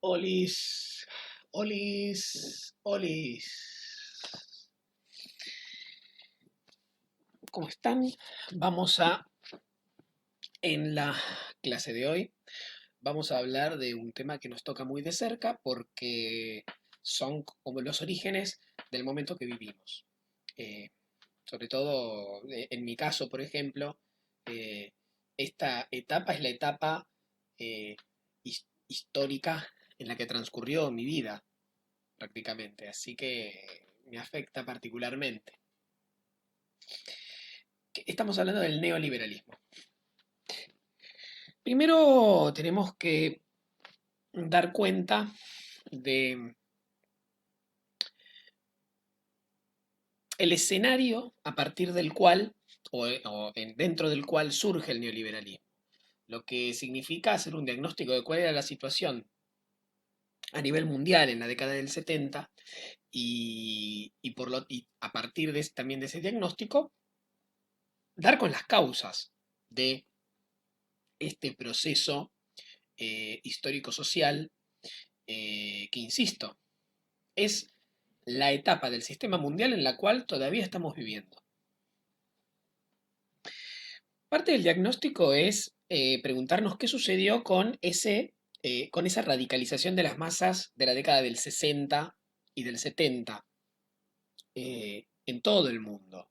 Olis, Olis, Olis. ¿Cómo están? Vamos a, en la clase de hoy, vamos a hablar de un tema que nos toca muy de cerca porque son como los orígenes del momento que vivimos. Eh, Sobre todo, en mi caso, por ejemplo, eh, esta etapa es la etapa eh, histórica en la que transcurrió mi vida prácticamente, así que me afecta particularmente. Estamos hablando del neoliberalismo. Primero tenemos que dar cuenta de el escenario a partir del cual, dentro del cual surge el neoliberalismo, lo que significa hacer un diagnóstico de cuál era la situación a nivel mundial en la década del 70 y a partir también de ese diagnóstico, dar con las causas de este proceso histórico-social que, insisto, es la etapa del sistema mundial en la cual todavía estamos viviendo. Parte del diagnóstico es preguntarnos qué sucedió con esa radicalización de las masas de la década del 60 y del 70 en todo el mundo.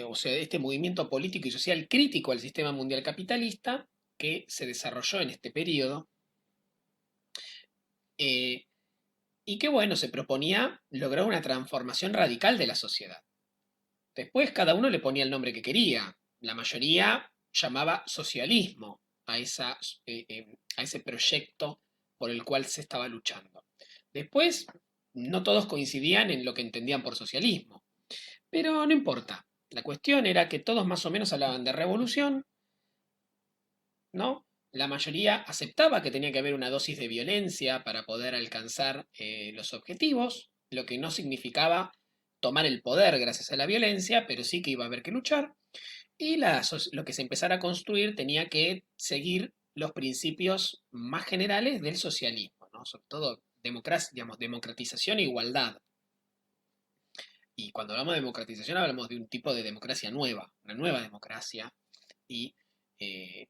O sea, este movimiento político y social crítico al sistema mundial capitalista que se desarrolló en este periodo eh, y que, bueno, se proponía lograr una transformación radical de la sociedad. Después cada uno le ponía el nombre que quería. La mayoría llamaba socialismo a ese proyecto por el cual se estaba luchando. Después, no todos coincidían en lo que entendían por socialismo, pero no importa. La cuestión era que todos más o menos hablaban de revolución, ¿no? La mayoría aceptaba que tenía que haber una dosis de violencia para poder alcanzar los objetivos, lo que no significaba tomar el poder gracias a la violencia, pero sí que iba a haber que luchar. Y lo que se empezara a construir tenía que seguir los principios más generales del socialismo, ¿no? Sobre todo democracia, digamos, democratización e igualdad. Y cuando hablamos de democratización hablamos de un tipo de democracia nueva, una nueva democracia y eh,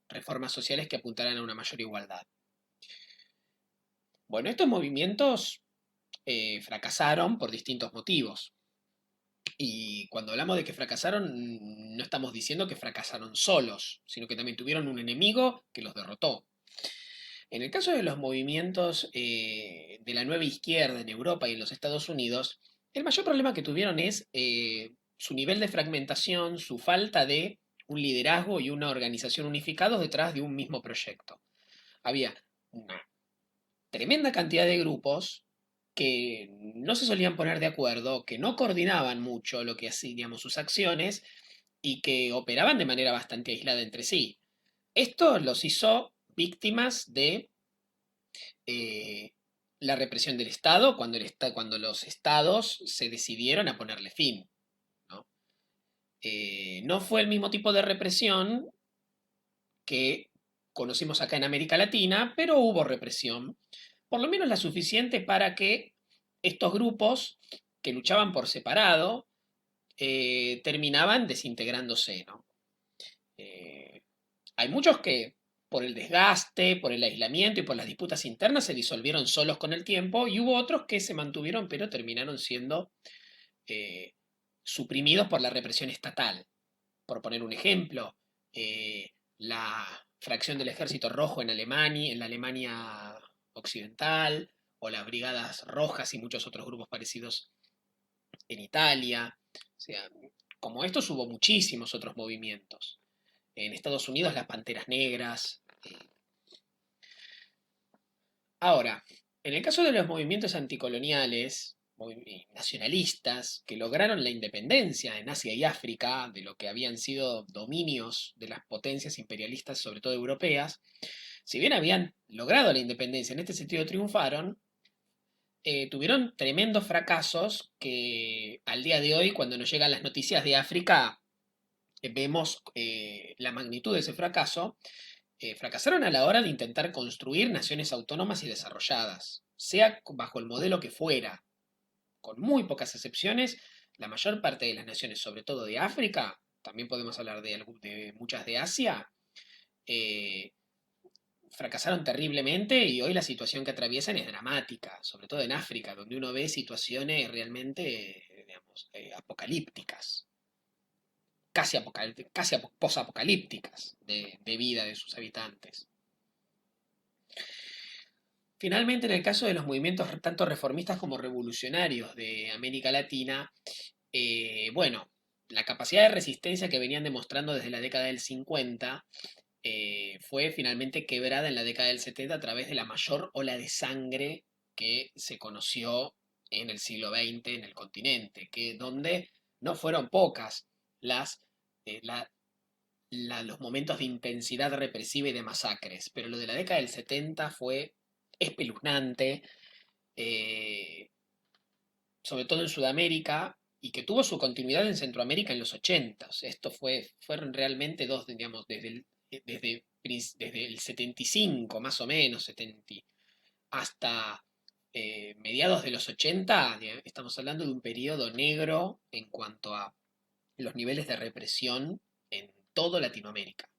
reformas sociales que apuntaran a una mayor igualdad. Bueno, estos movimientos fracasaron por distintos motivos. Y cuando hablamos de que fracasaron, no estamos diciendo que fracasaron solos, sino que también tuvieron un enemigo que los derrotó. En el caso de los movimientos de la nueva izquierda en Europa y en los Estados Unidos, el mayor problema que tuvieron es su nivel de fragmentación, su falta de un liderazgo y una organización unificados detrás de un mismo proyecto. Había una tremenda cantidad de grupos que no se solían poner de acuerdo, que no coordinaban mucho lo que hacían, digamos, sus acciones y que operaban de manera bastante aislada entre sí. Esto los hizo víctimas de eh, la represión del Estado cuando los estados se decidieron a ponerle fin. ¿No? No fue el mismo tipo de represión que conocimos acá en América Latina, pero hubo represión, por lo menos la suficiente para que estos grupos que luchaban por separado terminaban desintegrándose, ¿no? Eh, Hay muchos que por el desgaste, por el aislamiento y por las disputas internas se disolvieron solos con el tiempo y hubo otros que se mantuvieron pero terminaron siendo eh, suprimidos por la represión estatal. Por poner un ejemplo, la fracción del Ejército Rojo en la Alemania occidental, o las Brigadas Rojas y muchos otros grupos parecidos en Italia. O sea, como estos hubo muchísimos otros movimientos. En Estados Unidos las Panteras Negras. Ahora, en el caso de los movimientos anticoloniales, nacionalistas, que lograron la independencia en Asia y África de lo que habían sido dominios de las potencias imperialistas, sobre todo europeas, si bien habían logrado la independencia, en este sentido triunfaron, tuvieron tremendos fracasos que al día de hoy, cuando nos llegan las noticias de África, vemos la magnitud de ese fracaso fracasaron a la hora de intentar construir naciones autónomas y desarrolladas, sea bajo el modelo que fuera. Con muy pocas excepciones, la mayor parte de las naciones, sobre todo de África, también podemos hablar de muchas de Asia, eh, fracasaron terriblemente y hoy la situación que atraviesan es dramática, sobre todo en África, donde uno ve situaciones realmente, digamos, apocalípticas, casi posapocalípticas de vida de sus habitantes. Finalmente, en el caso de los movimientos tanto reformistas como revolucionarios de América Latina, bueno, la capacidad de resistencia que venían demostrando desde la década del 50 fue finalmente quebrada en la década del 70 a través de la mayor ola de sangre que se conoció en el siglo XX en el continente, donde no fueron pocas las, eh, la- los momentos de intensidad represiva y de masacres, pero lo de la década del 70 fue espeluznante, eh, sobre todo en Sudamérica, y que tuvo su continuidad en Centroamérica en los 80. Esto fueron realmente digamos, desde el 75, más o menos, 70, hasta mediados de los 80, estamos hablando de un periodo negro en cuanto a los niveles de represión en toda Latinoamérica.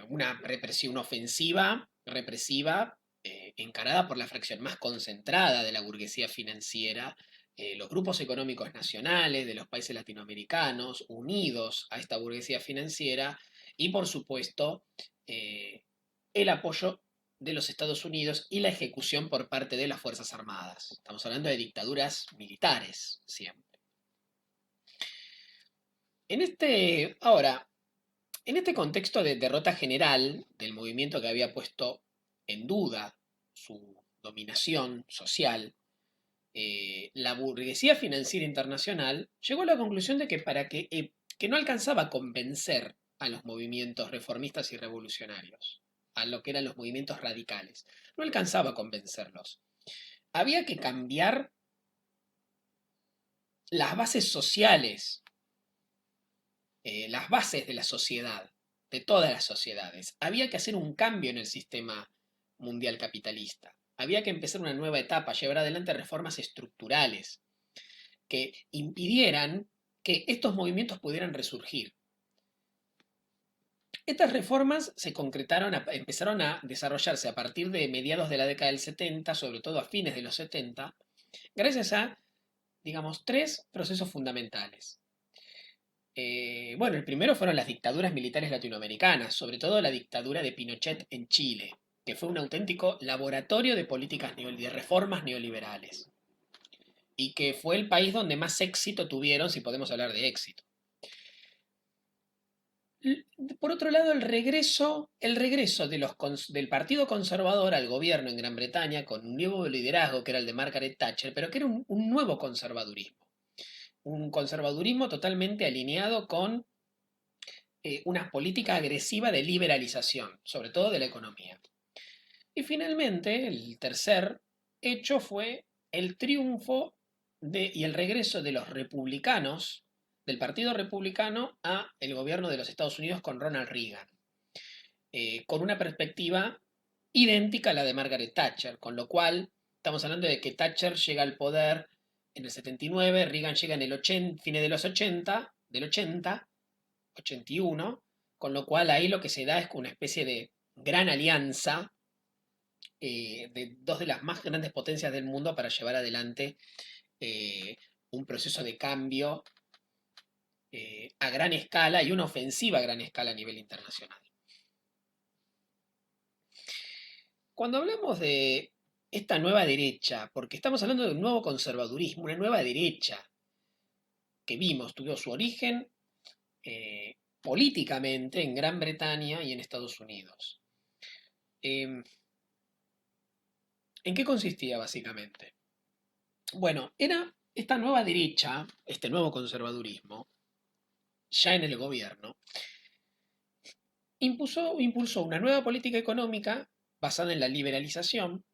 Una represión ofensiva, represiva, encarada por la fracción más concentrada de la burguesía financiera, los grupos económicos nacionales de los países latinoamericanos, unidos a esta burguesía financiera, y por supuesto el apoyo de los Estados Unidos y la ejecución por parte de las Fuerzas Armadas. Estamos hablando de dictaduras militares siempre. Ahora, en este contexto de derrota general del movimiento que había puesto en duda su dominación social, la burguesía financiera internacional llegó a la conclusión de que no alcanzaba a convencer a los movimientos reformistas y revolucionarios, a lo que eran los movimientos radicales. No alcanzaba a convencerlos. Había que cambiar las bases sociales, las bases de la sociedad, de todas las sociedades. Había que hacer un cambio en el sistema mundial capitalista. Había que empezar una nueva etapa, llevar adelante reformas estructurales que impidieran que estos movimientos pudieran resurgir. Estas reformas se concretaron, empezaron a desarrollarse a partir de mediados de la década del 70, sobre todo a fines de los 70, gracias a, digamos, tres procesos fundamentales. Bueno, el primero fueron las dictaduras militares latinoamericanas, sobre todo la dictadura de Pinochet en Chile, que fue un auténtico laboratorio de de reformas neoliberales, y que fue el país donde más éxito tuvieron, si podemos hablar de éxito. Por otro lado, el regreso del Partido Conservador al gobierno en Gran Bretaña con un nuevo liderazgo que era el de Margaret Thatcher, pero que era un nuevo conservadurismo. Un conservadurismo totalmente alineado con una política agresiva de liberalización, sobre todo de la economía. Y finalmente, el tercer hecho fue el triunfo y el regreso de los republicanos, del Partido Republicano, a el gobierno de los Estados Unidos con Ronald Reagan, con una perspectiva idéntica a la de Margaret Thatcher, con lo cual estamos hablando de que Thatcher llega al poder en el 79, Reagan llega en el 80, fines de los 80, del 80, 81, con lo cual ahí lo que se da es una especie de gran alianza de dos de las más grandes potencias del mundo para llevar adelante un proceso de cambio a gran escala y una ofensiva a gran escala a nivel internacional. Cuando hablamos de esta nueva derecha, porque estamos hablando de un nuevo conservadurismo, una nueva derecha que tuvo su origen políticamente en Gran Bretaña y en Estados Unidos. ¿En qué consistía básicamente? Bueno, era esta nueva derecha, este nuevo conservadurismo, ya en el gobierno, impulsó una nueva política económica basada en la liberalización,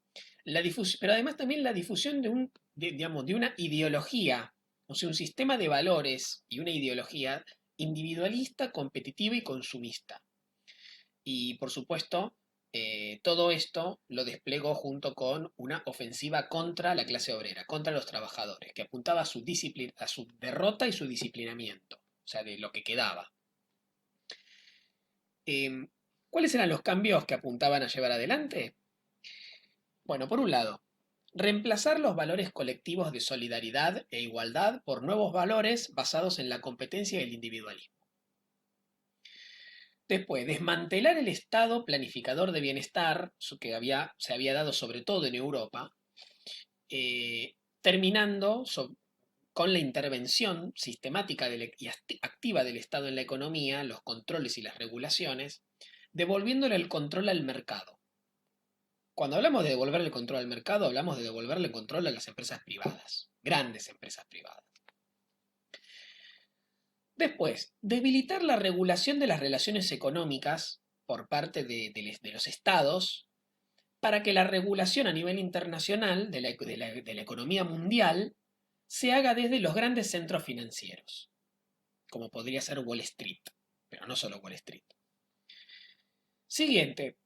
pero además también la difusión digamos, de una ideología, o sea, un sistema de valores y una ideología individualista, competitiva y consumista. Y por supuesto, todo esto lo desplegó junto con una ofensiva contra la clase obrera, contra los trabajadores, que apuntaba a a su derrota y su disciplinamiento, o sea, de lo que quedaba. Em, ¿Cuáles eran los cambios que apuntaban a llevar adelante? Bueno, por un lado, reemplazar los valores colectivos de solidaridad e igualdad por nuevos valores basados en la competencia y el individualismo. Después, desmantelar el Estado planificador de bienestar se había dado sobre todo en Europa, terminando con la intervención sistemática y activa del Estado en la economía, los controles y las regulaciones, devolviéndole el control al mercado. Cuando hablamos de devolverle el control al mercado, hablamos de devolverle el control a las empresas privadas, grandes empresas privadas. Después, debilitar la regulación de las relaciones económicas por parte de los estados para que la regulación a nivel internacional de la economía mundial se haga desde los grandes centros financieros, como podría ser Wall Street, pero no solo Wall Street. Siguiente,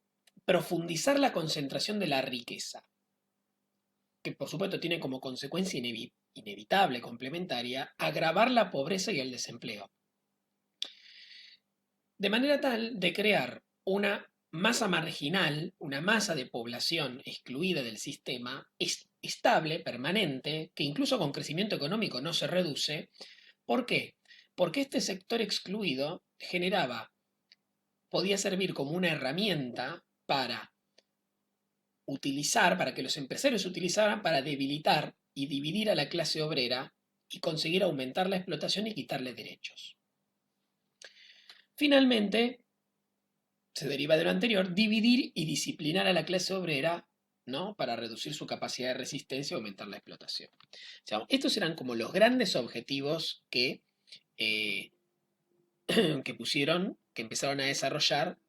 profundizar la concentración de la riqueza, que por supuesto tiene como consecuencia inevitable, complementaria, agravar la pobreza y el desempleo. De manera tal de crear una masa marginal, una masa de población excluida del sistema, estable, permanente, que incluso con crecimiento económico no se reduce. ¿Por qué? Porque este sector excluido podía servir como una herramienta para que los empresarios utilizaran para debilitar y dividir a la clase obrera y conseguir aumentar la explotación y quitarle derechos. Finalmente, se deriva de lo anterior, dividir y disciplinar a la clase obrera, ¿no? Para reducir su capacidad de resistencia y aumentar la explotación. O sea, estos eran como los grandes objetivos eh, que empezaron a desarrollar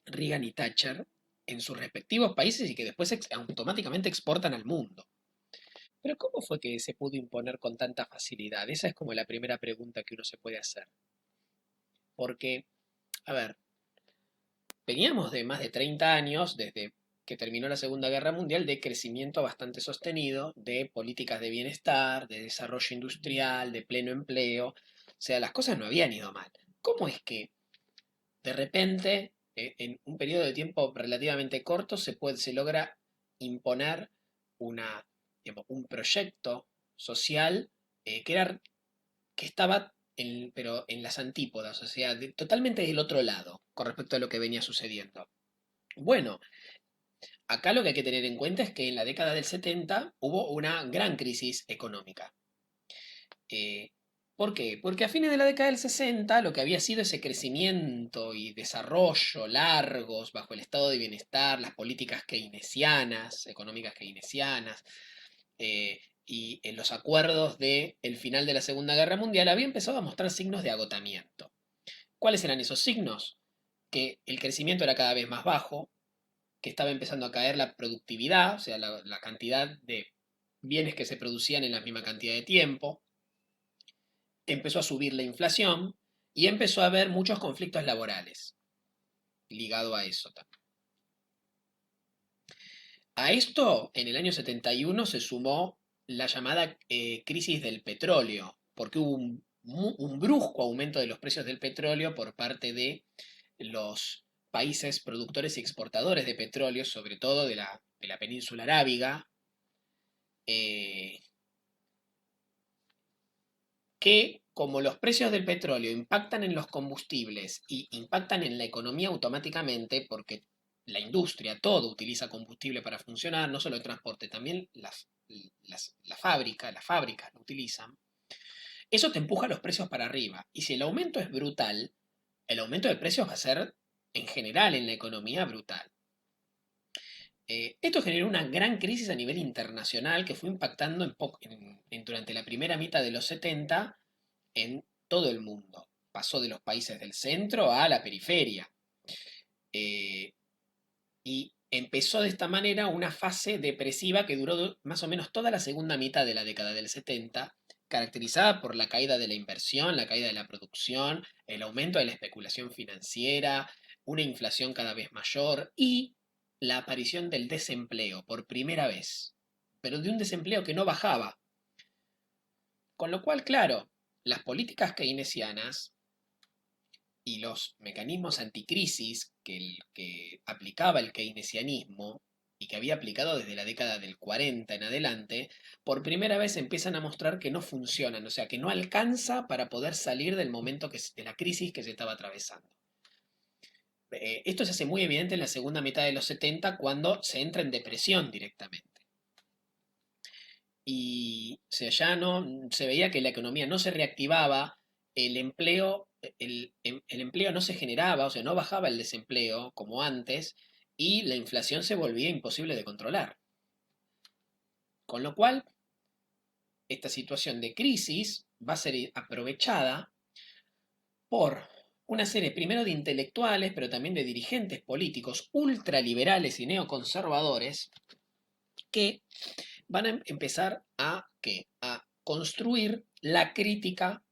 Reagan y Thatcher en sus respectivos países y que después automáticamente exportan al mundo. Pero ¿cómo fue que se pudo imponer con tanta facilidad? Esa es como la primera pregunta que uno se puede hacer. Porque, a ver, veníamos de más de 30 años, desde que terminó la Segunda Guerra Mundial, de crecimiento bastante sostenido, de políticas de bienestar, de desarrollo industrial, de pleno empleo. O sea, las cosas no habían ido mal. ¿Cómo es que de repente, en un periodo de tiempo relativamente corto, se logra imponer un proyecto social que estaba pero en las antípodas, o sea, totalmente del otro lado con respecto a lo que venía sucediendo? Bueno, acá lo que hay que tener en cuenta es que en la década del 70 hubo una gran crisis económica. Eh, ¿Por qué? Porque a fines de la década del 60, lo que había sido ese crecimiento y desarrollo largos bajo el estado de bienestar, las políticas keynesianas, económicas keynesianas, y en los acuerdos del final de la Segunda Guerra Mundial, había empezado a mostrar signos de agotamiento. ¿Cuáles eran esos signos? Que el crecimiento era cada vez más bajo, que estaba empezando a caer la productividad, o sea, la cantidad de bienes que se producían en la misma cantidad de tiempo, empezó a subir la inflación y empezó a haber muchos conflictos laborales ligado a eso también. A esto, en el año 71 se sumó la llamada crisis del petróleo, porque hubo un brusco aumento de los precios del petróleo por parte de los países productores y exportadores de petróleo, sobre todo de la península arábiga, eh, que como los precios del petróleo impactan en los combustibles y impactan en la economía automáticamente, porque la industria, todo utiliza combustible para funcionar, no solo el transporte, también las fábricas lo utilizan, eso te empuja los precios para arriba. Y si el aumento es brutal, el aumento de precios va a ser, en general, en la economía brutal. Esto generó una gran crisis a nivel internacional que fue impactando durante la primera mitad de los 70 en todo el mundo. Pasó de los países del centro a la periferia. Eh, y empezó de esta manera una fase depresiva que duró más o menos toda la segunda mitad de la década del 70, caracterizada por la caída de la inversión, la caída de la producción, el aumento de la especulación financiera, una inflación cada vez mayor y la aparición del desempleo por primera vez, pero de un desempleo que no bajaba. Con lo cual, claro, las políticas keynesianas y los mecanismos anticrisis que aplicaba el keynesianismo y que había aplicado desde la década del 40 en adelante, por primera vez empiezan a mostrar que no funcionan, o sea, que no alcanza para poder salir del momento de la crisis que se estaba atravesando. Esto se hace muy evidente en la segunda mitad de los 70 cuando se entra en depresión directamente. Y ya no se veía que la economía no se reactivaba, el empleo, el empleo no se generaba, o sea, no bajaba el desempleo como antes, y la inflación se volvía imposible de controlar. Con lo cual, esta situación de crisis va a ser aprovechada por una serie primero de intelectuales, pero también de dirigentes políticos ultraliberales y neoconservadores que van a empezar a construir la crítica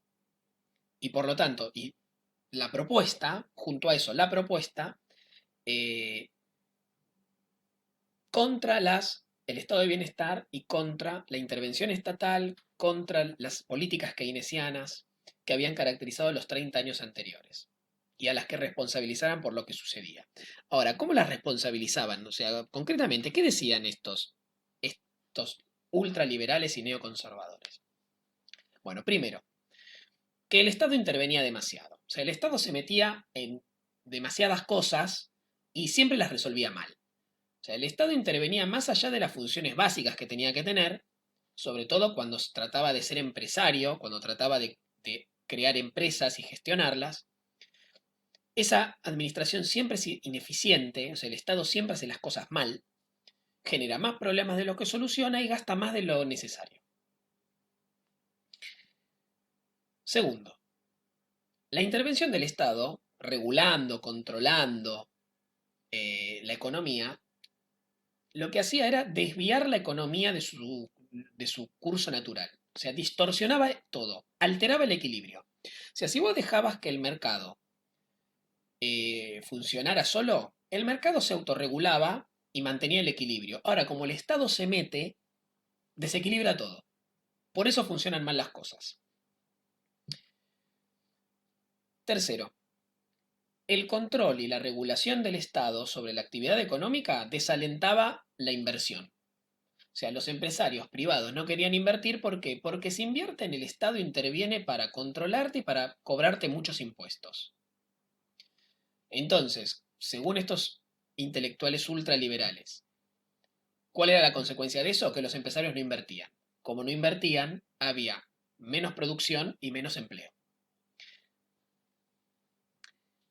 y por lo tanto, y la propuesta, junto a eso, la propuesta eh, contra el estado de bienestar y contra la intervención estatal, contra las políticas keynesianas que habían caracterizado los 30 años anteriores y a las que responsabilizaran por lo que sucedía. Ahora, ¿cómo las responsabilizaban? O sea, concretamente, ¿qué decían estos ultraliberales y neoconservadores? Bueno, primero, que el Estado intervenía demasiado. O sea, el Estado se metía en demasiadas cosas y siempre las resolvía mal. O sea, el Estado intervenía más allá de las funciones básicas que tenía que tener, sobre todo cuando se trataba de ser empresario, cuando trataba de crear empresas y gestionarlas. Esa administración siempre es ineficiente, o sea, el Estado siempre hace las cosas mal, genera más problemas de lo que soluciona y gasta más de lo necesario. Segundo, la intervención del Estado, regulando, controlando la economía, lo que hacía era desviar la economía de su curso natural. O sea, distorsionaba todo, alteraba el equilibrio. O sea, si vos dejabas que el mercado funcionara solo, el mercado se autorregulaba y mantenía el equilibrio. Ahora, como el Estado se mete, desequilibra todo. Por eso funcionan mal las cosas. Tercero, el control y la regulación del Estado sobre la actividad económica desalentaba la inversión. O sea, los empresarios privados no querían invertir, ¿por qué? Porque si invierten, el Estado interviene para controlarte y para cobrarte muchos impuestos. Entonces, según estos intelectuales ultraliberales, ¿cuál era la consecuencia de eso? Que los empresarios no invertían. Como no invertían, había menos producción y menos empleo.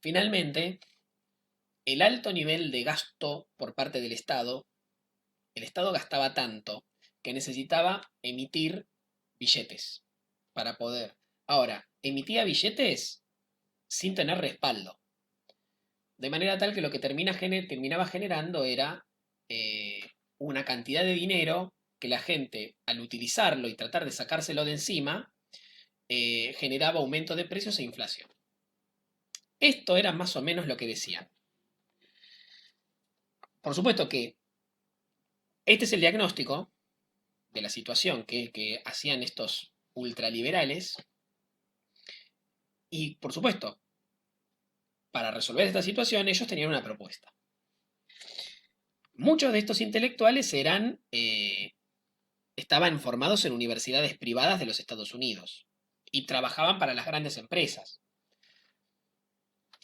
Finalmente, el alto nivel de gasto por parte del Estado, el Estado gastaba tanto que necesitaba emitir billetes para poder. Ahora, emitía billetes sin tener respaldo. De manera tal que lo que terminaba generando era eh, una cantidad de dinero que la gente, al utilizarlo y tratar de sacárselo de encima, generaba aumento de precios e inflación. Esto era más o menos lo que decían. Por supuesto que este es el diagnóstico de la situación que hacían estos ultraliberales y, por supuesto, para resolver esta situación ellos tenían una propuesta. Muchos de estos intelectuales estaban formados en universidades privadas de los Estados Unidos y trabajaban para las grandes empresas.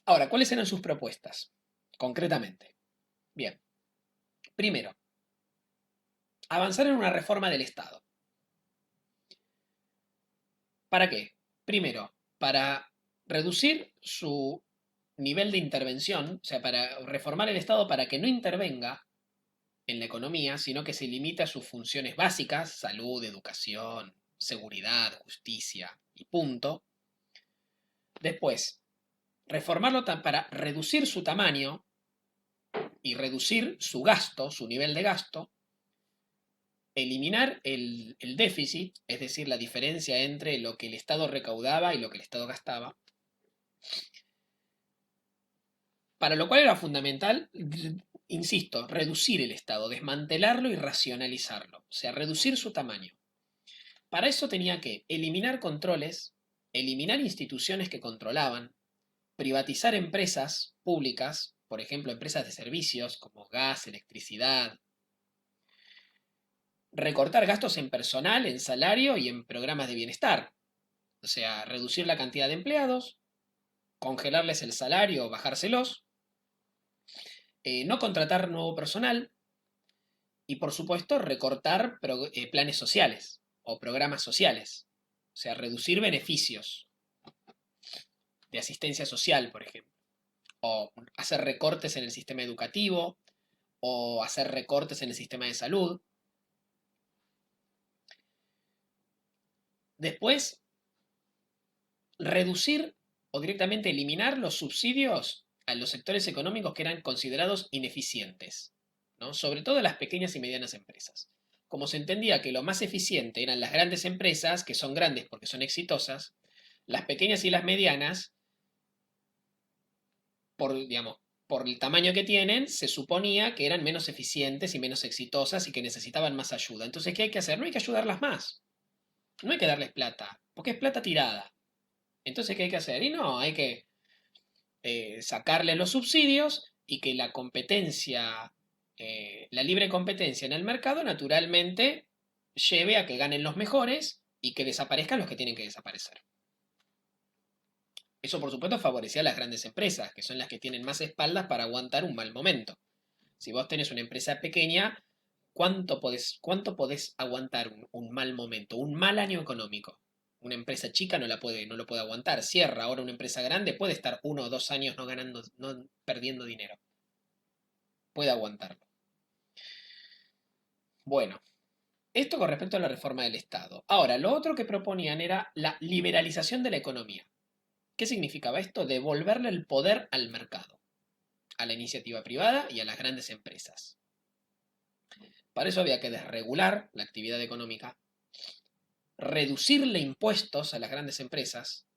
Ahora, ¿cuáles eran sus propuestas? Concretamente. Bien, primero, avanzar en una reforma del Estado. ¿Para qué? Primero, para reducir su nivel de intervención, o sea, para reformar el Estado para que no intervenga en la economía, sino que se limite a sus funciones básicas, salud, educación, seguridad, justicia y punto. Después, reformarlo para reducir su tamaño y reducir su gasto, su nivel de gasto, eliminar el déficit, es decir, la diferencia entre lo que el Estado recaudaba y lo que el Estado gastaba, para lo cual era fundamental, insisto, reducir el Estado, desmantelarlo y racionalizarlo, o sea, reducir su tamaño. Para eso tenía que eliminar controles, eliminar instituciones que controlaban, privatizar empresas públicas, por ejemplo, empresas de servicios como gas, electricidad, recortar gastos en personal, en salario y en programas de bienestar, o sea, reducir la cantidad de empleados, congelarles el salario o bajárselos, no contratar nuevo personal y, por supuesto, recortar planes sociales o programas sociales, o sea, reducir beneficios de asistencia social, por ejemplo, o hacer recortes en el sistema educativo, o hacer recortes en el sistema de salud. Después, reducir o directamente eliminar los subsidios a los sectores económicos que eran considerados ineficientes, ¿no? Sobre todo las pequeñas y medianas empresas. Como se entendía que lo más eficiente eran las grandes empresas, que son grandes porque son exitosas, las pequeñas y las medianas, digamos, por el tamaño que tienen, se suponía que eran menos eficientes y menos exitosas y que necesitaban más ayuda. Entonces, ¿qué hay que hacer? No hay que ayudarlas más. No hay que darles plata, porque es plata tirada. Entonces, ¿qué hay que hacer? Y no, hay que sacarle los subsidios y que la competencia, la libre competencia en el mercado, naturalmente lleve a que ganen los mejores y que desaparezcan los que tienen que desaparecer. Eso, por supuesto, favorecía a las grandes empresas, que son las que tienen más espaldas para aguantar un mal momento. Si vos tenés una empresa pequeña, cuánto podés aguantar un mal momento, un mal año económico? Una empresa chica no lo puede aguantar. Cierra. Ahora una empresa grande puede estar 1 o 2 años no ganando, no perdiendo dinero. Puede aguantarlo. Bueno, esto con respecto a la reforma del Estado. Ahora, lo otro que proponían era la liberalización de la economía. ¿Qué significaba esto? Devolverle el poder al mercado, a la iniciativa privada y a las grandes empresas. Para eso había que desregular la actividad económica, reducirle impuestos a las grandes empresas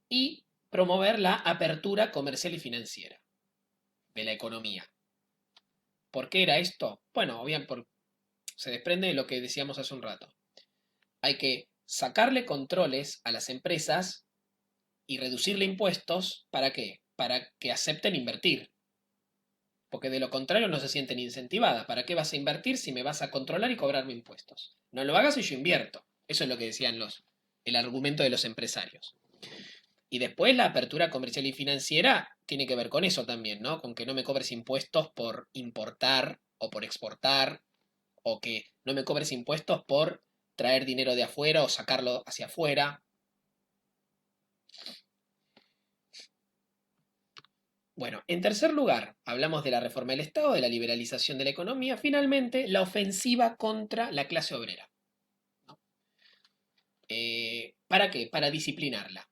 y promover la apertura comercial y financiera de la economía. ¿Por qué era esto? Bueno, bien, se desprende de lo que decíamos hace un rato. Hay que sacarle controles a las empresas y reducirle impuestos. ¿Para qué? Para que acepten invertir. Porque de lo contrario no se sienten incentivadas. ¿Para qué vas a invertir si me vas a controlar y cobrarme impuestos? No lo hagas y yo invierto. Eso es lo que decían el argumento de los empresarios. Y después la apertura comercial y financiera tiene que ver con eso también, ¿no? Con que no me cobres impuestos por importar o por exportar, o que no me cobres impuestos por traer dinero de afuera o sacarlo hacia afuera. Bueno, en tercer lugar, hablamos de la reforma del Estado, de la liberalización de la economía, finalmente la ofensiva contra la clase obrera, ¿no? ¿Para qué? Para disciplinarla,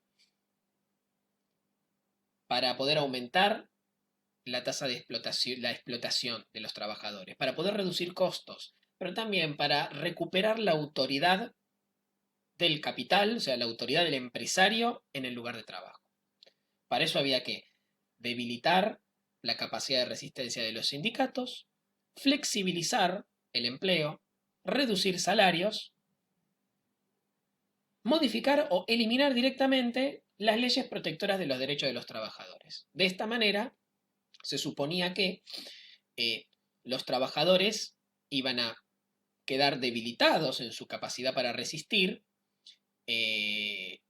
para poder aumentar la tasa de explotación, la explotación de los trabajadores, para poder reducir costos, pero también para recuperar la autoridad del capital, o sea, la autoridad del empresario en el lugar de trabajo. Para eso había que debilitar la capacidad de resistencia de los sindicatos, flexibilizar el empleo, reducir salarios, modificar o eliminar directamente las leyes protectoras de los derechos de los trabajadores. De esta manera, se suponía que los trabajadores iban a quedar debilitados en su capacidad para resistir eh,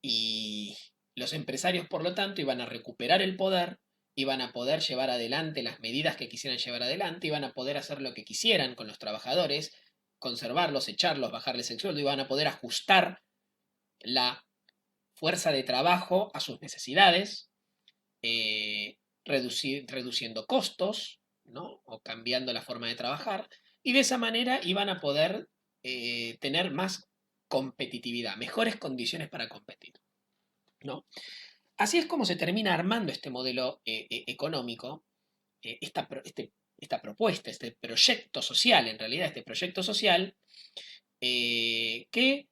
y los empresarios, por lo tanto, iban a recuperar el poder, iban a poder llevar adelante las medidas que quisieran llevar adelante, iban a poder hacer lo que quisieran con los trabajadores, conservarlos, echarlos, bajarles el sueldo, iban a poder ajustar la fuerza de trabajo a sus necesidades, reduciendo costos, ¿no? O cambiando la forma de trabajar, y de esa manera iban a poder tener más competitividad, mejores condiciones para competir, ¿no? Así es como se termina armando este modelo económico, este esta propuesta, este proyecto social, en realidad este proyecto social, que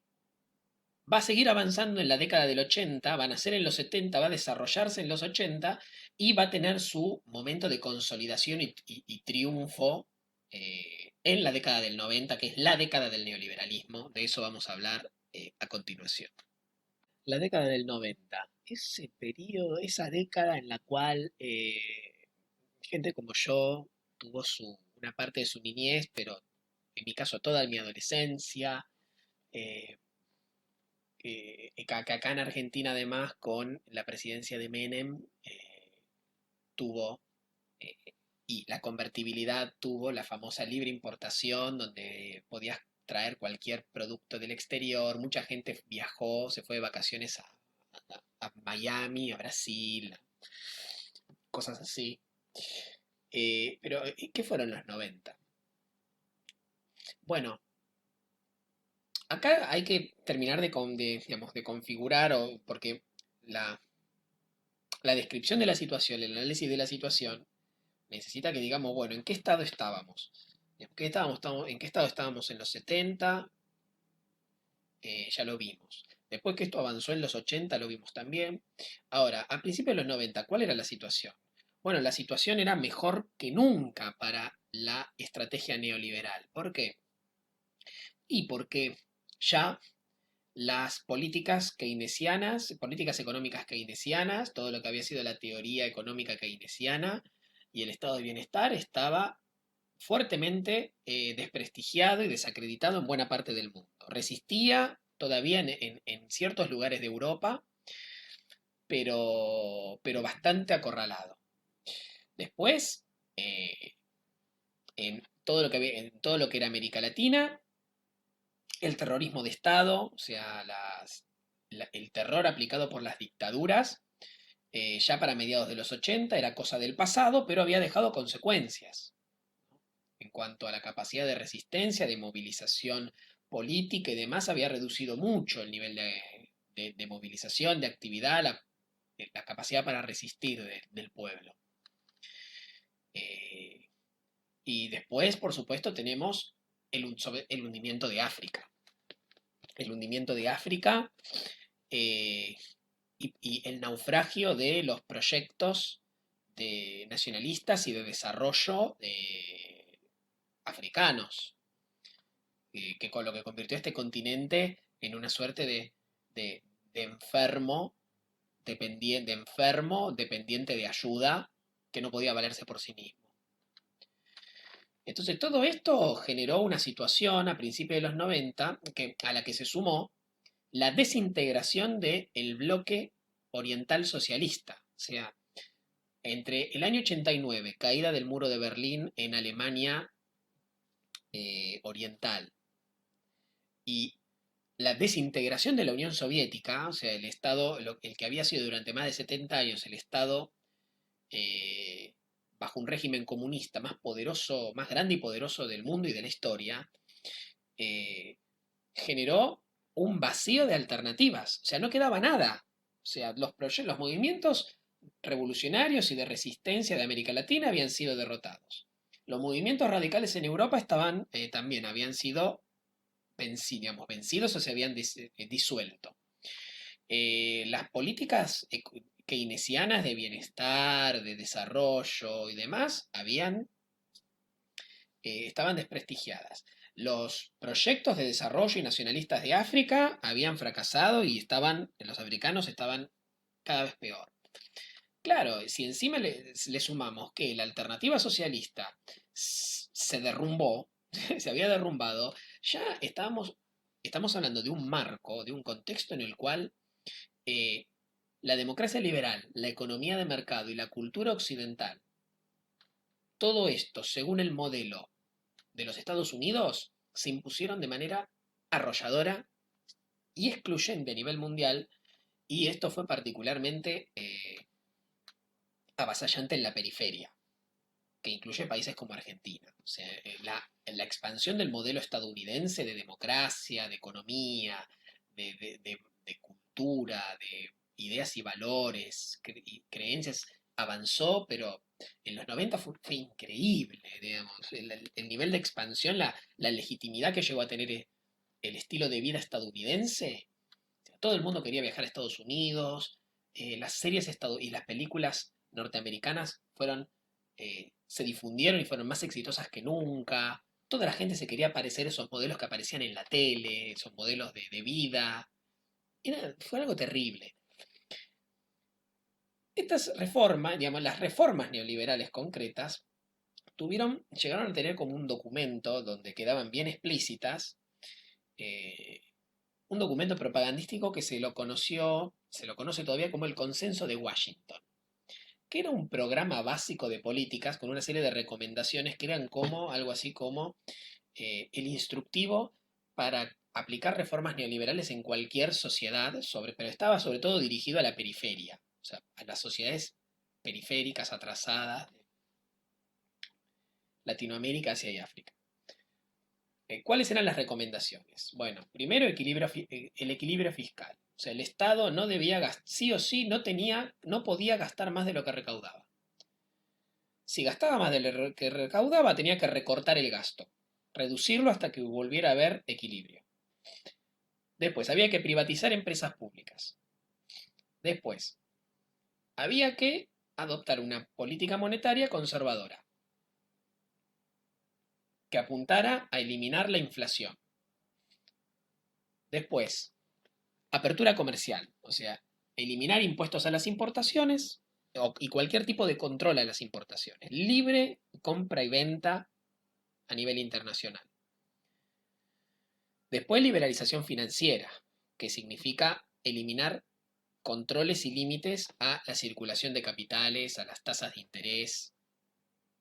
va a seguir avanzando en la década del 80, va a nacer en los 70, va a desarrollarse en los 80 y va a tener su momento de consolidación y triunfo en la década del 90, que es la década del neoliberalismo. De eso vamos a hablar a continuación. La década del 90, ese periodo, esa década en la cual gente como yo tuvo una parte de su niñez, pero en mi caso toda mi adolescencia, eh, que acá en Argentina además con la presidencia de Menem tuvo, eh, y la convertibilidad tuvo la famosa libre importación, donde podías traer cualquier producto del exterior, mucha gente viajó, se fue de vacaciones a Miami, a Brasil, cosas así. Pero, ¿qué fueron los 90? Bueno, acá hay que terminar digamos, de configurar, porque la, la descripción de la situación, el análisis de la situación, necesita que digamos, bueno, ¿en qué estado estábamos? ¿En qué estado estábamos en los 70? Ya lo vimos. Después que esto avanzó en los 80, lo vimos también. Ahora, a principios de los 90, ¿cuál era la situación? Bueno, la situación era mejor que nunca para la estrategia neoliberal. ¿Por qué? Y porque ya las políticas keynesianas, políticas económicas keynesianas, todo lo que había sido la teoría económica keynesiana y el estado de bienestar estaba fuertemente desprestigiado y desacreditado en buena parte del mundo. Resistía todavía en ciertos lugares de Europa, pero bastante acorralado. Después, eh, en todo lo que era América Latina, el terrorismo de Estado, o sea, el terror aplicado por las dictaduras, ya para mediados de los 80 era cosa del pasado, pero había dejado consecuencias en cuanto a la capacidad de resistencia, de movilización política y demás, había reducido mucho el nivel de movilización, de actividad, la capacidad para resistir del pueblo. Eh, y después, por supuesto, tenemos el hundimiento de África. El hundimiento de África eh, y el naufragio de los proyectos de nacionalistas y de desarrollo africanos, que con lo que convirtió a este continente en una suerte de enfermo, dependiente de ayuda, que no podía valerse por sí mismo. Entonces todo esto generó una situación a principios de los 90 a la que se sumó la desintegración del bloque oriental socialista. O sea, entre el año 89, caída del muro de Berlín en Alemania oriental, y la desintegración de la Unión Soviética, o sea, el Estado, el que había sido durante más de 70 años el Estado eh, bajo un régimen comunista más poderoso, más grande y poderoso del mundo y de la historia, eh, generó un vacío de alternativas. O sea, no quedaba nada. O sea, los movimientos revolucionarios y de resistencia de América Latina habían sido derrotados. Los movimientos radicales en Europa también habían sido vencidos o se habían disuelto. Las políticas keynesianas de bienestar, de desarrollo y demás estaban desprestigiadas. Los proyectos de desarrollo y nacionalistas de África habían fracasado y los africanos estaban cada vez peor. Claro, si encima le sumamos que la alternativa socialista se derrumbó, se había derrumbado, ya estamos hablando de un marco, de un contexto en el cual eh, la democracia liberal, la economía de mercado y la cultura occidental, todo esto según el modelo de los Estados Unidos, se impusieron de manera arrolladora y excluyente a nivel mundial, y esto fue particularmente avasallante en la periferia, que incluye países como Argentina. O sea, la expansión del modelo estadounidense de democracia, de economía, de cultura, de ideas y valores y creencias avanzó, pero En los 90 fue increíble, digamos, el nivel de expansión, la legitimidad que llegó a tener el estilo de vida estadounidense. Todo el mundo quería viajar a Estados Unidos, las series y las películas norteamericanas se difundieron y fueron más exitosas que nunca. Toda la gente se quería parecer a esos modelos que aparecían en la tele, esos modelos de vida. Fue algo terrible. Estas reformas, digamos, las reformas neoliberales concretas, llegaron a tener como un documento donde quedaban bien explícitas, eh, un documento propagandístico que se lo conoce todavía como el Consenso de Washington, que era un programa básico de políticas con una serie de recomendaciones que eran como, algo así como el instructivo para aplicar reformas neoliberales en cualquier sociedad, pero estaba sobre todo dirigido a la periferia, o sea, a las sociedades periféricas, atrasadas, de Latinoamérica, Asia y África. ¿Cuáles eran las recomendaciones? Bueno, primero el equilibrio fiscal. O sea, el Estado no debía gastar, sí o sí, no podía gastar más de lo que recaudaba. Si gastaba más de lo que recaudaba, tenía que recortar el gasto, reducirlo hasta que volviera a haber equilibrio. Después, había que privatizar empresas públicas. Después, había que adoptar una política monetaria conservadora, que apuntara a eliminar la inflación. Después, apertura comercial, o sea, eliminar impuestos a las importaciones y cualquier tipo de control a las importaciones. Libre compra y venta a nivel internacional. Después, liberalización financiera, que significa eliminar controles y límites a la circulación de capitales, a las tasas de interés.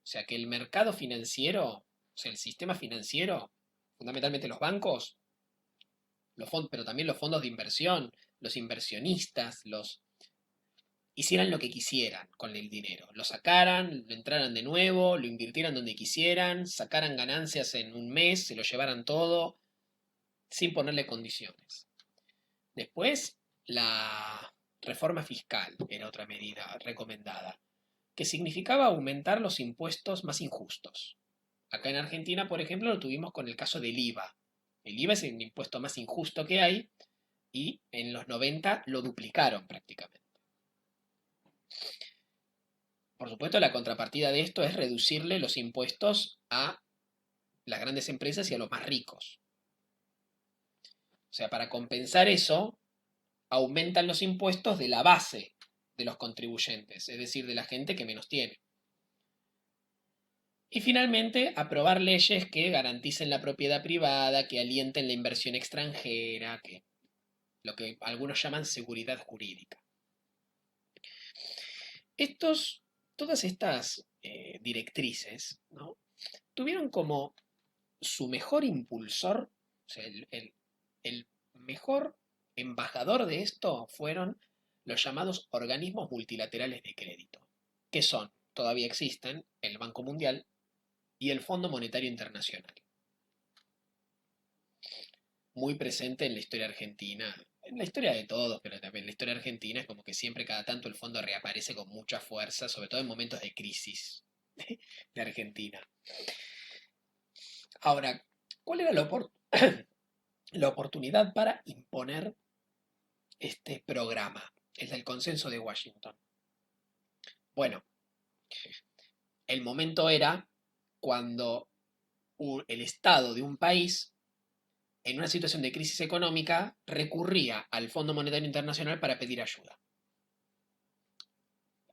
O sea, que el mercado financiero, o sea, el sistema financiero, fundamentalmente los bancos, pero también los fondos de inversión, los inversionistas, hicieran lo que quisieran con el dinero. Lo sacaran, lo entraran de nuevo, lo invirtieran donde quisieran, sacaran ganancias en un mes, se lo llevaran todo, sin ponerle condiciones. Después, la reforma fiscal era otra medida recomendada, que significaba aumentar los impuestos más injustos. Acá en Argentina, por ejemplo, lo tuvimos con el caso del IVA. El IVA es el impuesto más injusto que hay y en los 90 lo duplicaron prácticamente. Por supuesto, la contrapartida de esto es reducirle los impuestos a las grandes empresas y a los más ricos. O sea, para compensar eso, aumentan los impuestos de la base de los contribuyentes, es decir, de la gente que menos tiene. Y finalmente, aprobar leyes que garanticen la propiedad privada, que alienten la inversión extranjera, lo que algunos llaman seguridad jurídica. Todas estas directrices, ¿no?, tuvieron como su mejor impulsor, o sea, el mejor embajador de esto fueron los llamados organismos multilaterales de crédito, que son, todavía existen, el Banco Mundial y el Fondo Monetario Internacional, muy presente en la historia argentina, en la historia de todos, pero también en la historia argentina es como que siempre cada tanto el fondo reaparece con mucha fuerza, sobre todo en momentos de crisis de Argentina. Ahora, ¿cuál era la oportunidad para imponer este programa, el del Consenso de Washington? Bueno, el momento era cuando el Estado de un país, en una situación de crisis económica, recurría al Fondo Monetario Internacional para pedir ayuda.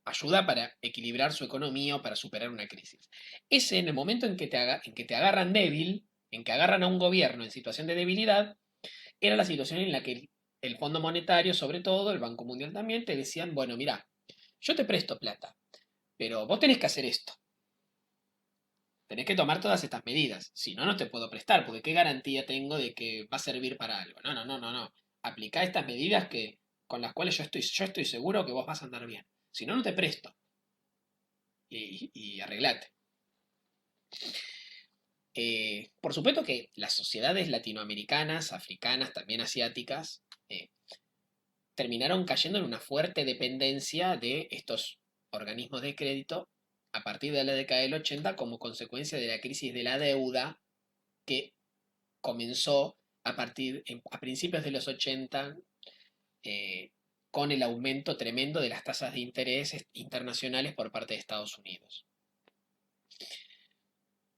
Ayuda para equilibrar su economía o para superar una crisis. Ese, en el momento en que te agarran débil, en que agarran a un gobierno en situación de debilidad, era la situación en la que el Fondo Monetario, sobre todo, el Banco Mundial también, te decían, bueno, mira, yo te presto plata, pero vos tenés que hacer esto. Tenés que tomar todas estas medidas. Si no, no te puedo prestar, porque ¿qué garantía tengo de que va a servir para algo? No, no, no, no, no. Aplicá estas medidas con las cuales yo estoy seguro que vos vas a andar bien. Si no, no te presto. Y arreglate. Por supuesto que las sociedades latinoamericanas, africanas, también asiáticas, terminaron cayendo en una fuerte dependencia de estos organismos de crédito a partir de la década del 80 como consecuencia de la crisis de la deuda que comenzó a principios de los 80 eh, con el aumento tremendo de las tasas de interés internacionales por parte de Estados Unidos.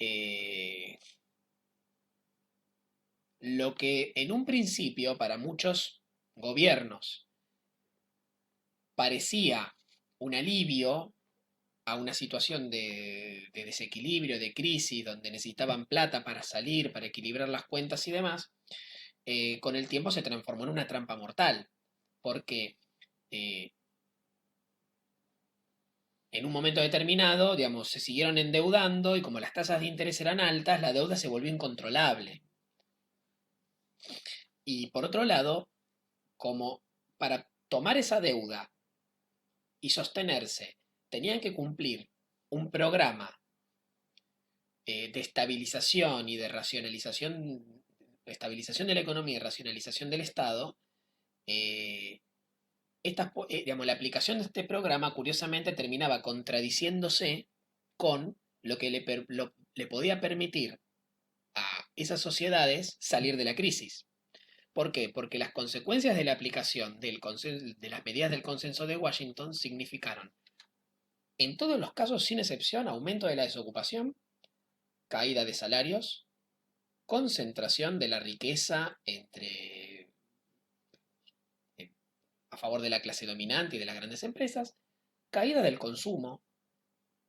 Eh, lo que en un principio para muchos gobiernos parecía un alivio a una situación de desequilibrio, de crisis, donde necesitaban plata para salir, para equilibrar las cuentas y demás, con el tiempo se transformó en una trampa mortal, porque eh, en un momento determinado, digamos, se siguieron endeudando y como las tasas de interés eran altas, la deuda se volvió incontrolable. Y por otro lado, como para tomar esa deuda y sostenerse, tenían que cumplir un programa de estabilización y de racionalización, de estabilización de la economía y racionalización del Estado, eh, digamos, la aplicación de este programa curiosamente terminaba contradiciéndose con lo que le podía permitir a esas sociedades salir de la crisis. ¿Por qué? Porque las consecuencias de la aplicación de las medidas del consenso de Washington significaron, en todos los casos sin excepción, aumento de la desocupación, caída de salarios, concentración de la riqueza a favor de la clase dominante y de las grandes empresas, caída del consumo,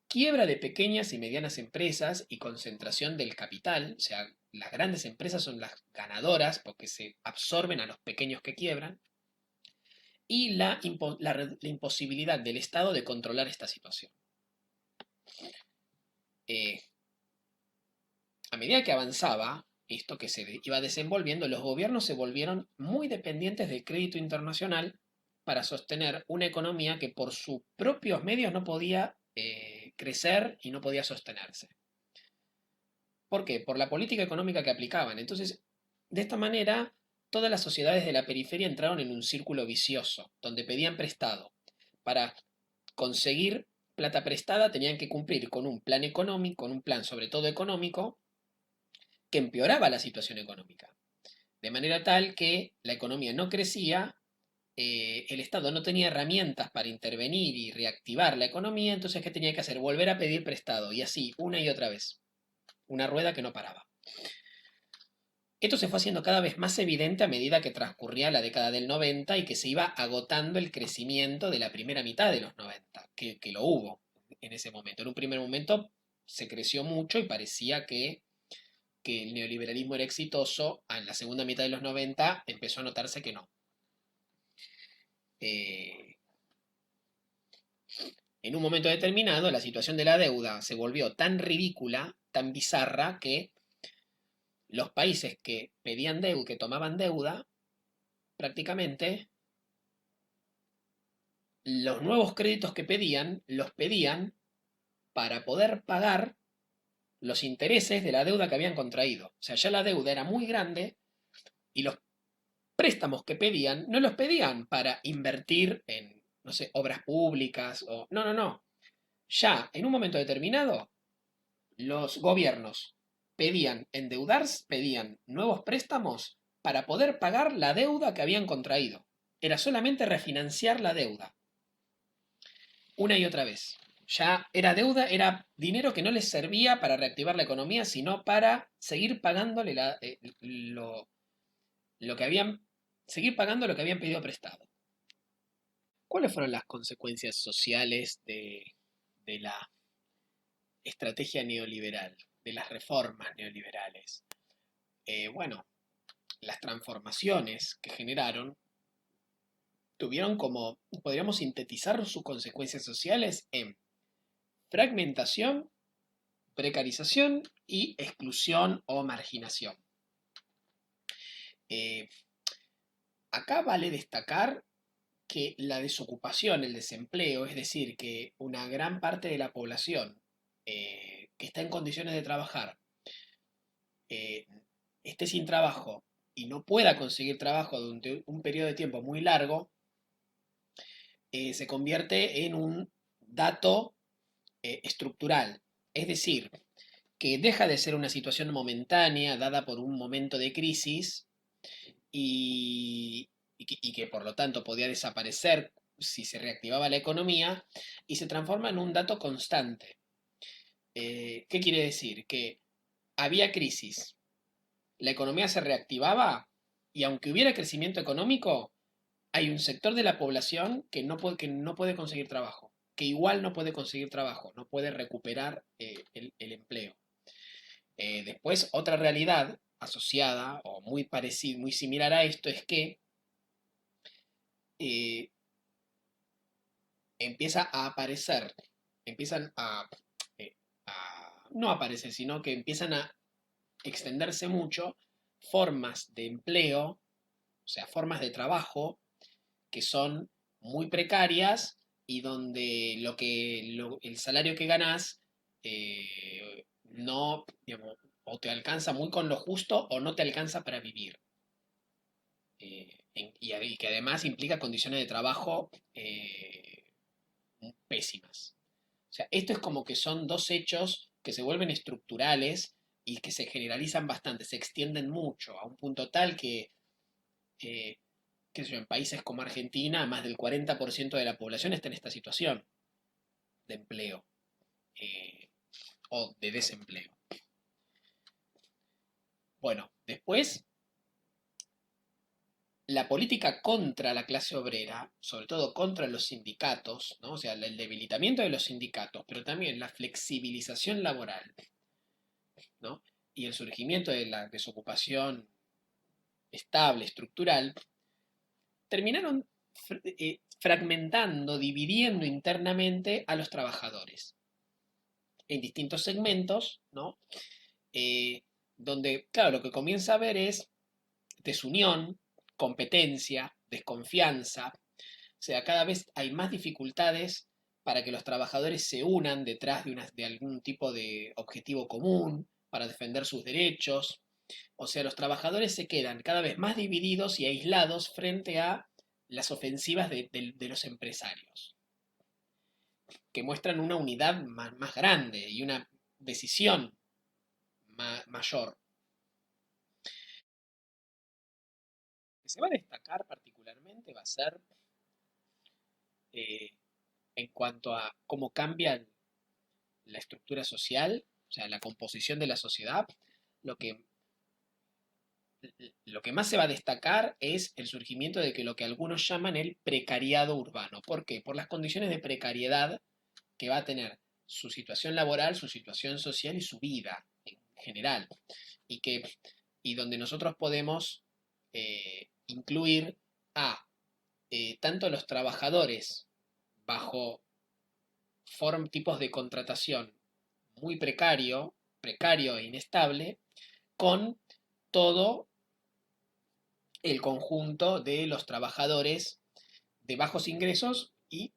quiebra de pequeñas y medianas empresas y concentración del capital, o sea, las grandes empresas son las ganadoras porque se absorben a los pequeños que quiebran, y la imposibilidad del Estado de controlar esta situación. Eh, a medida que avanzaba esto que se iba desenvolviendo, los gobiernos se volvieron muy dependientes del crédito internacional para sostener una economía que por sus propios medios no podía crecer y no podía sostenerse. ¿Por qué? Por la política económica que aplicaban. Entonces, de esta manera, todas las sociedades de la periferia entraron en un círculo vicioso, donde pedían prestado. Para conseguir plata prestada tenían que cumplir con un plan económico, con un plan sobre todo económico, que empeoraba la situación económica. De manera tal que la economía no crecía, el Estado no tenía herramientas para intervenir y reactivar la economía, entonces ¿qué tenía que hacer? Volver a pedir prestado, y así, una y otra vez. Una rueda que no paraba. Esto se fue haciendo cada vez más evidente a medida que transcurría la década del 90 y que se iba agotando el crecimiento de la primera mitad de los 90, que lo hubo en ese momento. En un primer momento se creció mucho y parecía que el neoliberalismo era exitoso. En la segunda mitad de los 90 empezó a notarse que no. Eh, en un momento determinado, la situación de la deuda se volvió tan ridícula, tan bizarra, que los países que pedían deuda, que tomaban deuda, prácticamente los nuevos créditos que pedían, los pedían para poder pagar los intereses de la deuda que habían contraído. O sea, ya la deuda era muy grande y los préstamos que pedían no los pedían para invertir en, no sé, obras públicas o... No, no, no. Ya en un momento determinado, los gobiernos pedían endeudarse, pedían nuevos préstamos para poder pagar la deuda que habían contraído. Era solamente refinanciar la deuda. Una y otra vez. Ya era deuda, era dinero que no les servía para reactivar la economía, sino para seguir pagándole lo que habían, seguir pagando lo que habían pedido prestado. ¿Cuáles fueron las consecuencias sociales de la estrategia neoliberal, de las reformas neoliberales? Bueno, las transformaciones que generaron tuvieron como, podríamos sintetizar sus consecuencias sociales en fragmentación, precarización y exclusión o marginación. Eh, acá vale destacar que la desocupación, el desempleo, es decir, que una gran parte de la población que está en condiciones de trabajar eh, esté sin trabajo y no pueda conseguir trabajo durante un periodo de tiempo muy largo, se convierte en un dato estructural. Es decir, que deja de ser una situación momentánea dada por un momento de crisis y que por lo tanto podía desaparecer si se reactivaba la economía y se transforma en un dato constante. ¿Qué quiere decir? Que había crisis, la economía se reactivaba y aunque hubiera crecimiento económico, hay un sector de la población que no puede conseguir trabajo, que igual no puede conseguir trabajo, no puede recuperar el empleo. Después, otra realidad asociada o muy parecida, muy similar a esto es que eh, empieza a aparecer, empiezan eh, no aparecer, sino que empiezan a extenderse mucho formas de empleo, o sea, formas de trabajo que son muy precarias y donde el salario que ganás no, digamos, o te alcanza muy con lo justo o no te alcanza para vivir. Y que además implica condiciones de trabajo pésimas. O sea, esto es como que son dos hechos que se vuelven estructurales y que se generalizan bastante, se extienden mucho, a un punto tal que, eh, qué sé yo, en países como Argentina, más del 40% de la población está en esta situación de empleo eh, o de desempleo. Bueno, después, la política contra la clase obrera, sobre todo contra los sindicatos, ¿no? O sea, el debilitamiento de los sindicatos, pero también la flexibilización laboral, ¿no? Y el surgimiento de la desocupación estable, estructural, terminaron fragmentando, dividiendo internamente a los trabajadores en distintos segmentos, ¿no? Eh, donde, claro, lo que comienza a haber es desunión, competencia, desconfianza. O sea, cada vez hay más dificultades para que los trabajadores se unan detrás de algún tipo de objetivo común, para defender sus derechos. O sea, los trabajadores se quedan cada vez más divididos y aislados frente a las ofensivas de los empresarios, que muestran una unidad más grande y una decisión mayor. Lo que se va a destacar particularmente va a ser eh, en cuanto a cómo cambia la estructura social, o sea, la composición de la sociedad. Lo que, lo que más se va a destacar es el surgimiento de lo que algunos llaman el precariado urbano. ¿Por qué? Por las condiciones de precariedad que va a tener su situación laboral, su situación social y su vida en general. Y, que, y donde nosotros podemos incluir a tanto los trabajadores bajo tipos de contratación muy precario e inestable, con todo el conjunto de los trabajadores de bajos ingresos y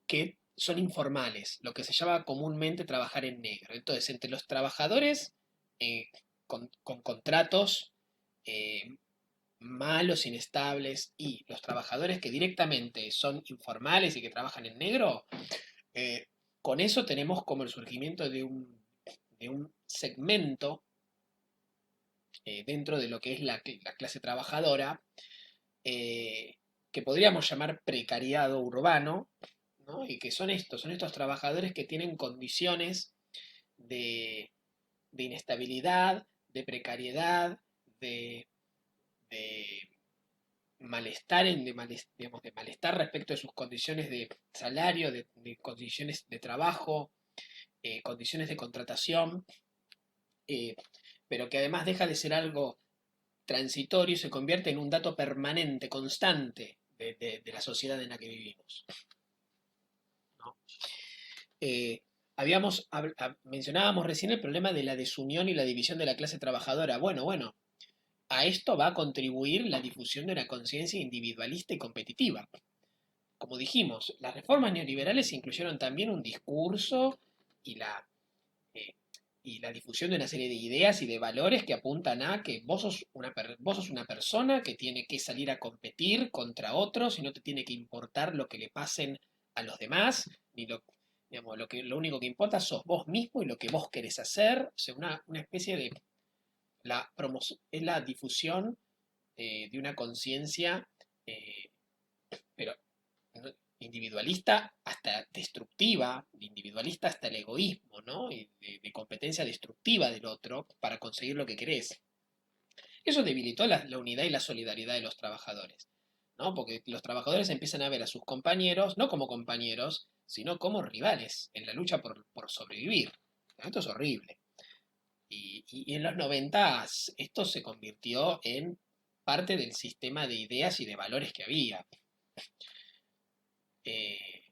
que son informales, lo que se llama comúnmente trabajar en negro. Entonces, entre los trabajadores eh, con contratos eh, malos, inestables, y los trabajadores que directamente son informales y que trabajan en negro, eh, con eso tenemos como el surgimiento de un segmento dentro de lo que es la clase trabajadora, eh, que podríamos llamar precariado urbano, ¿no? Y que son estos trabajadores que tienen condiciones de, de inestabilidad, de precariedad, de, de malestar, digamos, de malestar respecto de sus condiciones de salario, de condiciones de trabajo, condiciones de contratación, eh, pero que además deja de ser algo transitorio y se convierte en un dato permanente, constante de la sociedad en la que vivimos, ¿no? Eh, mencionábamos recién el problema de la desunión y la división de la clase trabajadora. Bueno, a esto va a contribuir la difusión de una conciencia individualista y competitiva. Como dijimos, las reformas neoliberales incluyeron también un discurso y eh, la difusión de una serie de ideas y de valores que apuntan a que vos sos una persona que tiene que salir a competir contra otros y no te tiene que importar lo que le pasen a los demás, Digamos, lo único que importa sos vos mismo y lo que vos querés hacer. O sea, una especie de es la difusión de una conciencia, eh, pero individualista hasta destructiva, individualista hasta el egoísmo, ¿no? Y de competencia destructiva del otro para conseguir lo que querés. Eso debilitó la unidad y la solidaridad de los trabajadores, ¿no? Porque los trabajadores empiezan a ver a sus compañeros no como compañeros, sino como rivales en la lucha por sobrevivir. Esto es horrible. Y en los 90 esto se convirtió en parte del sistema de ideas y de valores que había. Eh,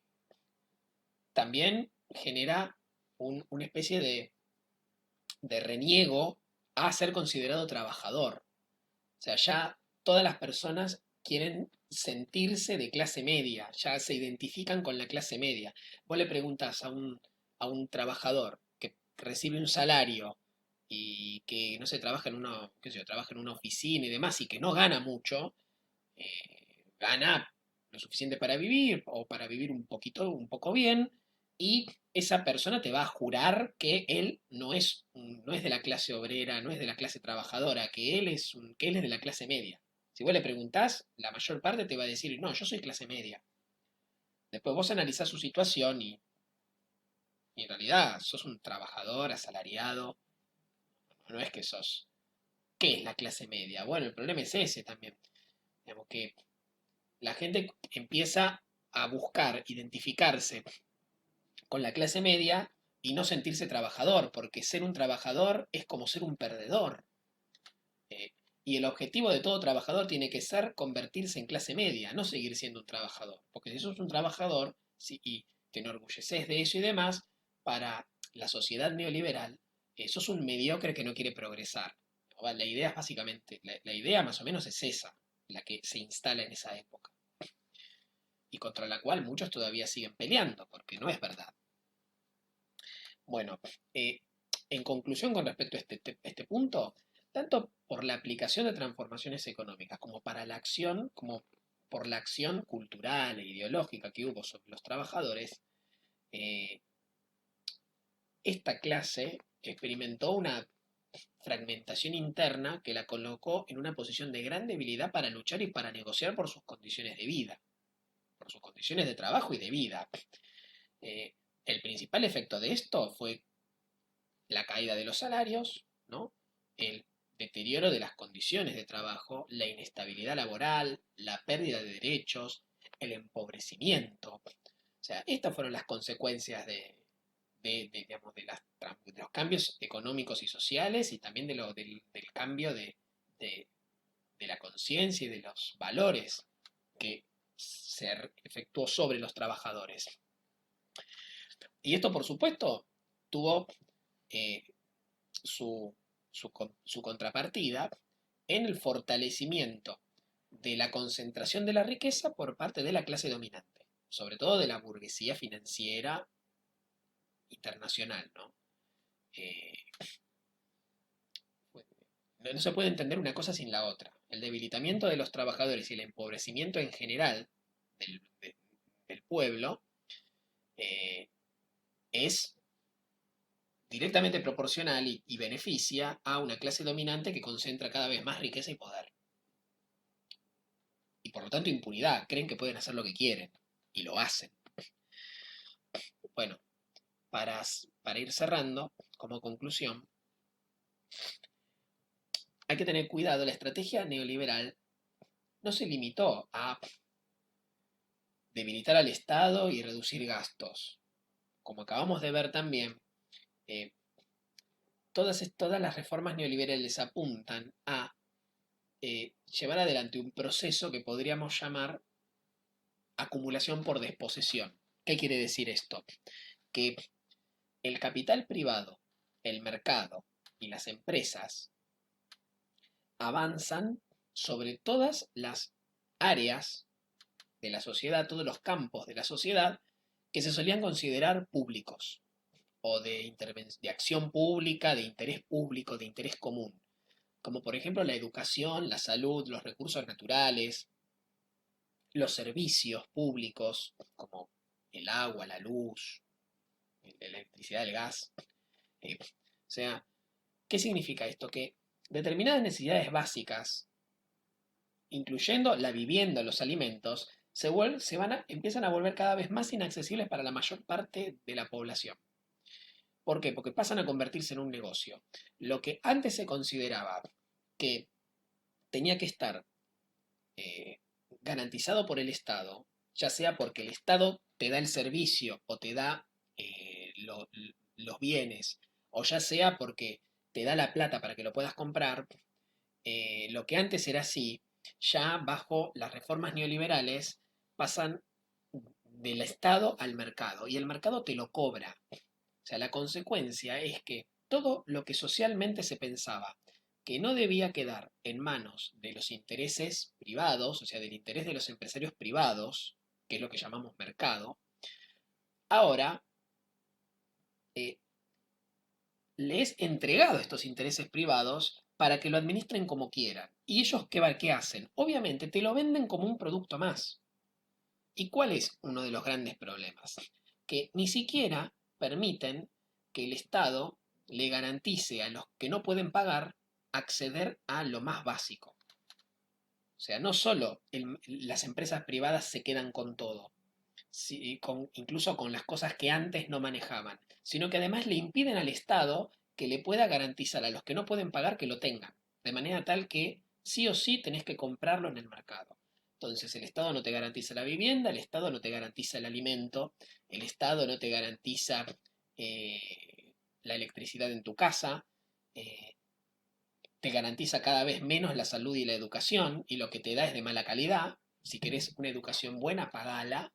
También genera una especie de reniego a ser considerado trabajador. O sea, ya todas las personas quieren sentirse de clase media, ya se identifican con la clase media. Vos le preguntas a un trabajador que recibe un salario y que, no sé, trabaja en una, qué sé yo, trabaja en una oficina y demás y que no gana mucho, gana lo suficiente para vivir o para vivir un poquito, un poco bien, y esa persona te va a jurar que él no es de la clase obrera, no es de la clase trabajadora, que él es de la clase media. Si vos le preguntás, la mayor parte te va a decir, no, yo soy clase media. Después vos analizás su situación y en realidad sos un trabajador asalariado, no es que sos. ¿Qué es la clase media? Bueno, el problema es ese también. Digamos que la gente empieza a buscar identificarse con la clase media y no sentirse trabajador, porque ser un trabajador es como ser un perdedor. Eh, y el objetivo de todo trabajador tiene que ser convertirse en clase media, no seguir siendo un trabajador. Porque si sos un trabajador y te enorgulleces de eso y demás, para la sociedad neoliberal, sos un mediocre que no quiere progresar. La idea es básicamente, la idea más o menos es esa, la que se instala en esa época y contra la cual muchos todavía siguen peleando, porque no es verdad. Bueno, eh, en conclusión con respecto a este punto, tanto por la aplicación de transformaciones económicas como para la acción, como por la acción cultural e ideológica que hubo sobre los trabajadores, eh, esta clase experimentó una fragmentación interna que la colocó en una posición de gran debilidad para luchar y para negociar por sus condiciones de vida, por sus condiciones de trabajo y de vida. Eh, el principal efecto de esto fue la caída de los salarios, ¿no? El deterioro de las condiciones de trabajo, la inestabilidad laboral, la pérdida de derechos, el empobrecimiento. O sea, estas fueron las consecuencias digamos, de los cambios económicos y sociales y también del cambio de- de la conciencia y de los valores que se efectuó sobre los trabajadores. Y esto, por supuesto, tuvo eh, su, su contrapartida en el fortalecimiento de la concentración de la riqueza por parte de la clase dominante, sobre todo de la burguesía financiera internacional, ¿no? Eh, no se puede entender una cosa sin la otra. El debilitamiento de los trabajadores y el empobrecimiento en general del, del pueblo eh, es directamente proporcional y beneficia a una clase dominante que concentra cada vez más riqueza y poder. Y por lo tanto impunidad. Creen que pueden hacer lo que quieren y lo hacen. Bueno, para ir cerrando, como conclusión, hay que tener cuidado. La estrategia neoliberal no se limitó a debilitar al Estado y reducir gastos. Como acabamos de ver también, eh, todas las reformas neoliberales apuntan a llevar adelante un proceso que podríamos llamar acumulación por desposesión. ¿Qué quiere decir esto? Que el capital privado, el mercado y las empresas avanzan sobre todas las áreas de la sociedad, todos los campos de la sociedad que se solían considerar públicos o de acción pública, de interés público, de interés común, como por ejemplo la educación, la salud, los recursos naturales, los servicios públicos como el agua, la luz, la electricidad, el gas. O sea, ¿qué significa esto? Que determinadas necesidades básicas, incluyendo la vivienda, los alimentos, empiezan a volver cada vez más inaccesibles para la mayor parte de la población. ¿Por qué? Porque pasan a convertirse en un negocio. Lo que antes se consideraba que tenía que estar eh, garantizado por el Estado, ya sea porque el Estado te da el servicio o te da los bienes, o ya sea porque te da la plata para que lo puedas comprar, lo que antes era así, ya bajo las reformas neoliberales pasan del Estado al mercado y el mercado te lo cobra. O sea, la consecuencia es que todo lo que socialmente se pensaba que no debía quedar en manos de los intereses privados, o sea, del interés de los empresarios privados, que es lo que llamamos mercado, ahora eh, le es entregado a estos intereses privados para que lo administren como quieran. ¿Y ellos qué hacen? Obviamente te lo venden como un producto más. ¿Y cuál es uno de los grandes problemas? Que ni siquiera permiten que el Estado le garantice a los que no pueden pagar acceder a lo más básico. O sea, no solo las empresas privadas se quedan con todo, incluso con las cosas que antes no manejaban, sino que además le impiden al Estado que le pueda garantizar a los que no pueden pagar que lo tengan, de manera tal que sí o sí tenés que comprarlo en el mercado. Entonces el Estado no te garantiza la vivienda, el Estado no te garantiza el alimento, el Estado no te garantiza la electricidad en tu casa, eh, te garantiza cada vez menos la salud y la educación, y lo que te da es de mala calidad. Si querés una educación buena, pagala,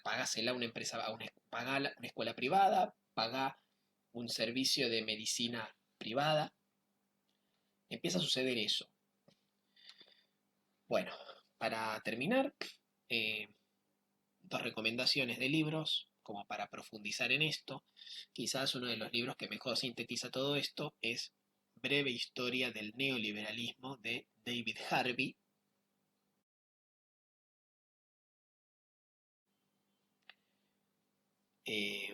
pagásela a una empresa, pagá una escuela privada, pagá un servicio de medicina privada. Empieza a suceder eso. Bueno, para terminar, eh, dos recomendaciones de libros como para profundizar en esto. Quizás uno de los libros que mejor sintetiza todo esto es Breve Historia del Neoliberalismo de David Harvey.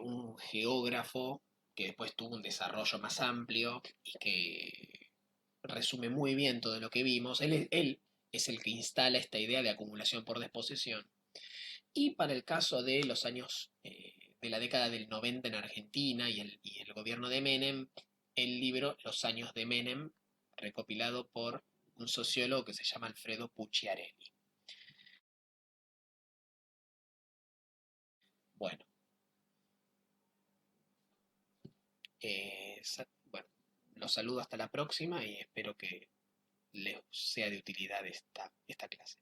Un geógrafo que después tuvo un desarrollo más amplio y que resume muy bien todo lo que vimos. Él es el que instala esta idea de acumulación por desposesión. Y para el caso de los años de la década del 90 en Argentina y el gobierno de Menem, el libro Los años de Menem, recopilado por un sociólogo que se llama Alfredo Pucciarelli. Bueno, bueno, los saludo hasta la próxima y espero que les sea de utilidad esta clase.